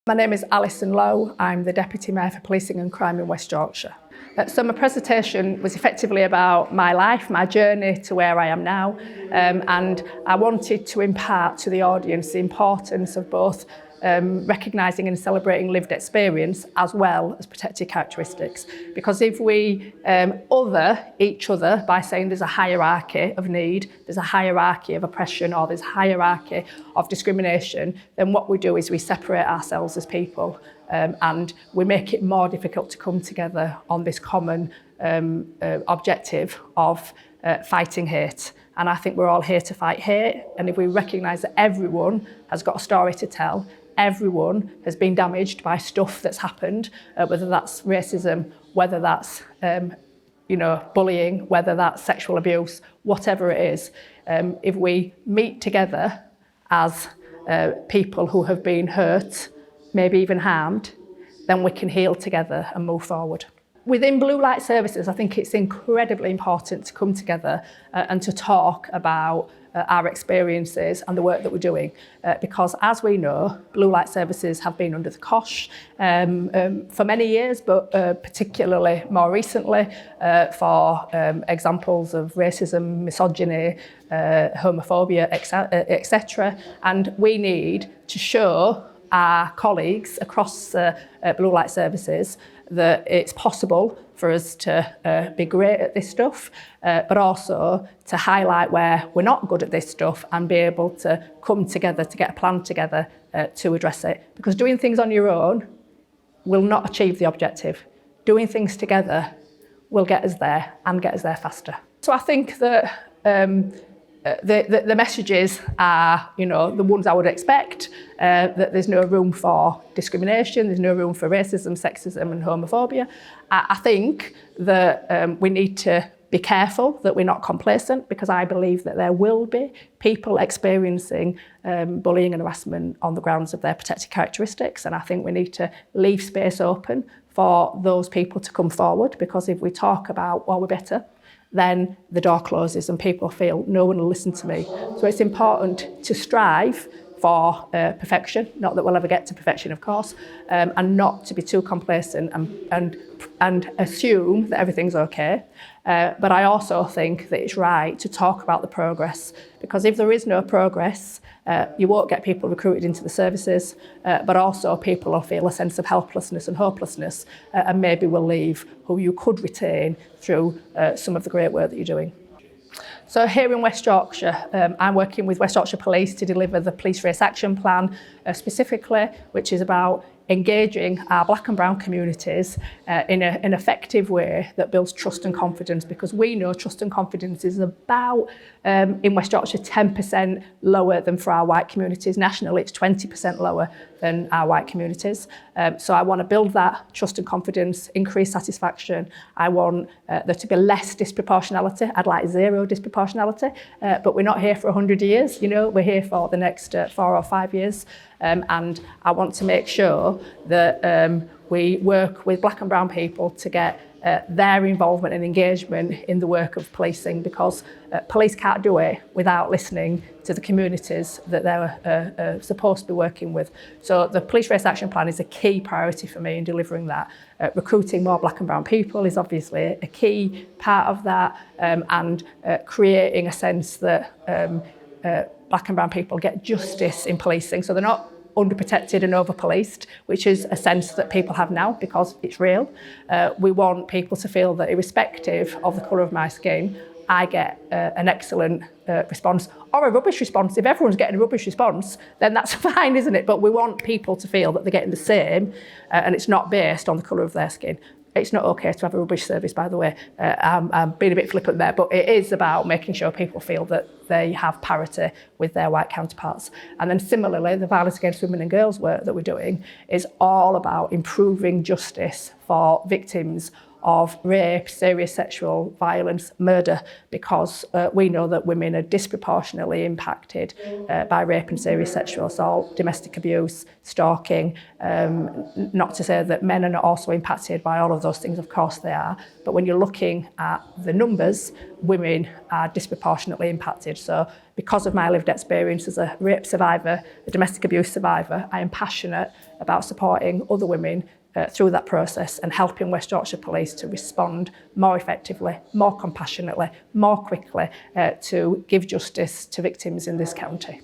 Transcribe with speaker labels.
Speaker 1: My name is Alison Lowe. I'm the Deputy Mayor for Policing and Crime in West Yorkshire. So my presentation was effectively about my life, my journey to where I am now, and I wanted to impart to the audience the importance of both recognising and celebrating lived experience as well as protected characteristics. Because if we other each other by saying there's a hierarchy of need, there's a hierarchy of oppression, or there's a hierarchy of discrimination, then what we do is we separate ourselves as people and we make it more difficult to come together on this common objective of fighting hate. And I think we're all here to fight hate, and if we recognise that everyone has got a story to tell, everyone has been damaged by stuff that's happened, whether that's racism, whether that's bullying, whether that's sexual abuse, whatever it is. If we meet together as people who have been hurt, maybe even harmed, then we can heal together and move forward. Within Blue Light Services, I think it's incredibly important to come together and to talk about our experiences and the work that we're doing. Because as we know, Blue Light Services have been under the cosh for many years, but particularly more recently for examples of racism, misogyny, homophobia, etc. And we need to show our colleagues across Blue Light Services that it's possible for us to be great at this stuff, but also to highlight where we're not good at this stuff and be able to come together to get a plan together to address it. Because doing things on your own will not achieve the objective. Doing things together will get us there and get us there faster. So I think that the messages are, the ones I would expect, that there's no room for discrimination, there's no room for racism, sexism and homophobia. I think that we need to be careful that we're not complacent, because I believe that there will be people experiencing bullying and harassment on the grounds of their protected characteristics, and I think we need to leave space open for those people to come forward, because if we talk about, well, we're better, then the door closes and people feel no one will listen to me. So it's important to strive for perfection, not that we'll ever get to perfection, of course, and not to be too complacent and assume that everything's okay. But I also think that it's right to talk about the progress, because if there is no progress, you won't get people recruited into the services, but also people will feel a sense of helplessness and hopelessness, and maybe will leave who you could retain through some of the great work that you're doing. So here in West Yorkshire, I'm working with West Yorkshire Police to deliver the Police Race Action Plan specifically, which is about engaging our black and brown communities in an effective way that builds trust and confidence, because we know trust and confidence is about, in West Yorkshire, 10% lower than for our white communities. Nationally, it's 20% lower than our white communities. So I want to build that trust and confidence, increase satisfaction. I want there to be less disproportionality. I'd like zero disproportionality, but we're not here for 100 years. We're here for the next 4 or 5 years. And I want to make sure that we work with black and brown people to get their involvement and engagement in the work of policing, because police can't do it without listening to the communities that they're supposed to be working with. So the Police Race Action Plan is a key priority for me in delivering that. Recruiting more black and brown people is obviously a key part of that, and creating a sense that black and brown people get justice in policing, so they're not underprotected and over-policed, which is a sense that people have now because it's real. We want people to feel that irrespective of the colour of my skin, I get an excellent response, or a rubbish response. If everyone's getting a rubbish response, then that's fine, isn't it? But we want people to feel that they're getting the same, and it's not based on the colour of their skin. It's not okay to have a rubbish service, by the way. I'm being a bit flippant there, but it is about making sure people feel that they have parity with their white counterparts. And then similarly, the violence against women and girls work that we're doing is all about improving justice for victims of rape, serious sexual violence, murder, because we know that women are disproportionately impacted by rape and serious sexual assault, domestic abuse, stalking. Not to say that men are not also impacted by all of those things, of course they are, but when you're looking at the numbers, women are disproportionately impacted. So because of my lived experience as a rape survivor, a domestic abuse survivor, I am passionate about supporting other women through that process and helping West Yorkshire Police to respond more effectively, more compassionately, more quickly to give justice to victims in this county.